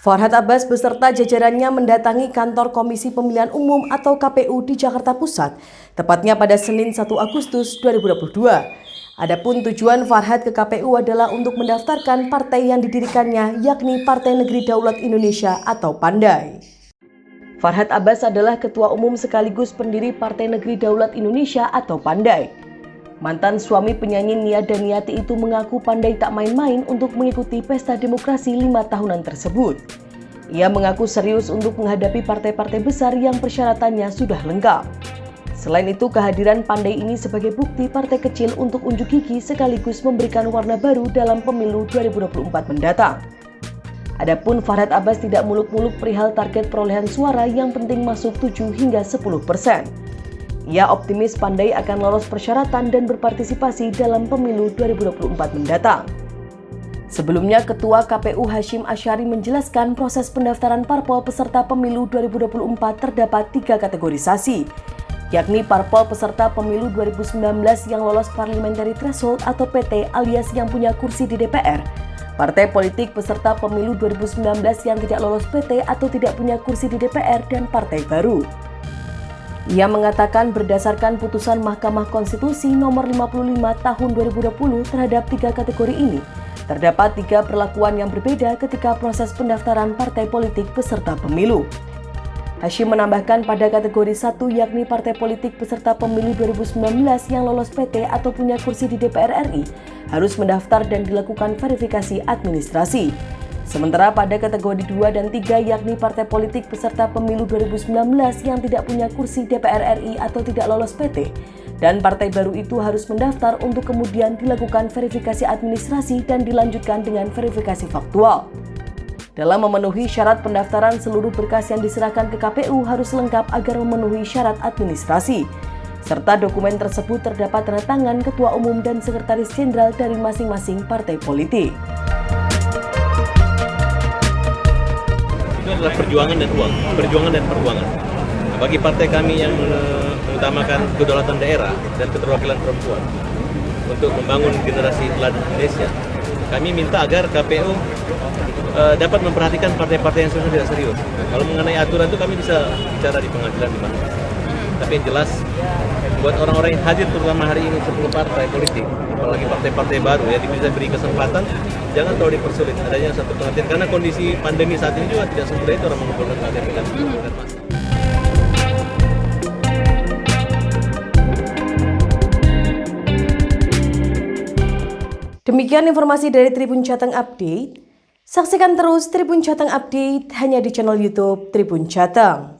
Farhad Abbas beserta jajarannya mendatangi kantor Komisi Pemilihan Umum atau KPU di Jakarta Pusat, tepatnya pada Senin 1 Agustus 2022. Adapun tujuan Farhad ke KPU adalah untuk mendaftarkan partai yang didirikannya, yakni Partai Negeri Daulat Indonesia atau Pandai. Farhad Abbas adalah ketua umum sekaligus pendiri Partai Negeri Daulat Indonesia atau Pandai. Mantan suami penyanyi Nia Daniati itu mengaku Pandai tak main-main untuk mengikuti pesta demokrasi 5 tahunan tersebut. Ia mengaku serius untuk menghadapi partai-partai besar yang persyaratannya sudah lengkap. Selain itu, kehadiran Pandai ini sebagai bukti partai kecil untuk unjuk gigi sekaligus memberikan warna baru dalam pemilu 2024 mendatang. Adapun Farhad Abbas tidak muluk-muluk perihal target perolehan suara yang penting masuk 7 hingga 10%. Ia optimis Pandai akan lolos persyaratan dan berpartisipasi dalam pemilu 2024 mendatang. Sebelumnya, Ketua KPU Hashim Asyari menjelaskan proses pendaftaran parpol peserta pemilu 2024 terdapat 3 kategorisasi, yakni parpol peserta pemilu 2019 yang lolos parliamentary threshold atau PT alias yang punya kursi di DPR, partai politik peserta pemilu 2019 yang tidak lolos PT atau tidak punya kursi di DPR, dan partai baru. Ia mengatakan berdasarkan putusan Mahkamah Konstitusi nomor 55 tahun 2020 terhadap 3 kategori ini, terdapat 3 perlakuan yang berbeda ketika proses pendaftaran partai politik peserta pemilu. Hashim menambahkan pada kategori 1 yakni partai politik peserta pemilu 2019 yang lolos PT atau punya kursi di DPR RI harus mendaftar dan dilakukan verifikasi administrasi. Sementara pada kategori 2 dan 3 yakni partai politik peserta pemilu 2019 yang tidak punya kursi DPR RI atau tidak lolos PT, dan partai baru itu harus mendaftar untuk kemudian dilakukan verifikasi administrasi dan dilanjutkan dengan verifikasi faktual. Dalam memenuhi syarat pendaftaran, seluruh berkas yang diserahkan ke KPU harus lengkap agar memenuhi syarat administrasi, serta dokumen tersebut terdapat tanda tangan Ketua Umum dan Sekretaris Jenderal dari masing-masing partai politik. Itu adalah perjuangan dan uang, perjuangan dan perjuangan. Bagi partai kami yang mengutamakan kedaulatan daerah dan keterwakilan perempuan untuk membangun generasi teladan Indonesia, kami minta agar KPU dapat memperhatikan partai-partai yang sebenarnya tidak serius. Kalau mengenai aturan itu kami bisa bicara di pengadilan di mana. Tapi yang jelas, buat orang-orang yang hadir terutama hari ini 10 partai politik, apalagi partai-partai baru ya, bisa beri kesempatan, jangan terlalu dipersulit. Adanya satu pengertian, karena kondisi pandemi saat ini juga tidak semudah itu orang mengumpulkan KTP dan masa. Demikian informasi dari Tribun Jateng Update. Saksikan terus Tribun Jateng Update hanya di channel YouTube Tribun Jateng.